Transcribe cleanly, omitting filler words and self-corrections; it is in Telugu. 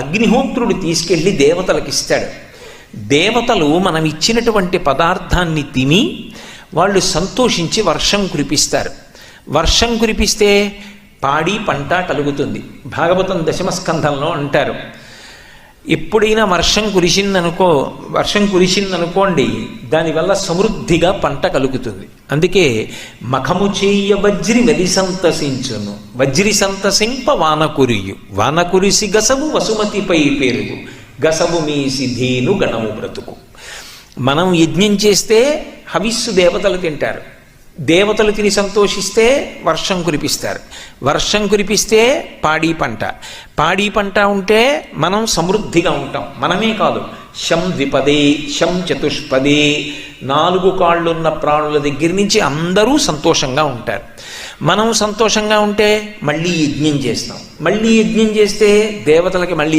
అగ్నిహోత్రుడు తీసుకెళ్ళి దేవతలకు ఇస్తాడు. దేవతలు మనం ఇచ్చినటువంటి పదార్థాన్ని తిని వాళ్ళు సంతోషించి వర్షం కురిపిస్తారు. వర్షం కురిపిస్తే పాడి పంట కలుగుతుంది. భాగవతం దశమ స్కంధంలో అంటారు, ఎప్పుడైనా వర్షం కురిసిందనుకోండి దానివల్ల సమృద్ధిగా పంట కలుగుతుంది. అందుకే మఖము చేయ వజ్రి వెలి సంతసించును, వజ్రి సంతసింప వాన కురియు, వాన కురిసి గసవు వసుమతిపై పెరుగు, గసవు మీసి ధీను గణము బ్రతుకు. మనం యజ్ఞం చేస్తే హవిస్సు దేవతలు తింటారు, దేవతలు తిని సంతోషిస్తే వర్షం కురిపిస్తారు, వర్షం కురిపిస్తే పాడి పంట ఉంటే మనం సమృద్ధిగా ఉంటాం. మనమే కాదు, శం ద్విపదే శం చతుష్పదే, 4 కాళ్ళున్న ప్రాణుల దగ్గర నుంచి అందరూ సంతోషంగా ఉంటారు. మనం సంతోషంగా ఉంటే మళ్ళీ యజ్ఞం చేస్తాం, మళ్ళీ యజ్ఞం చేస్తే దేవతలకి మళ్ళీ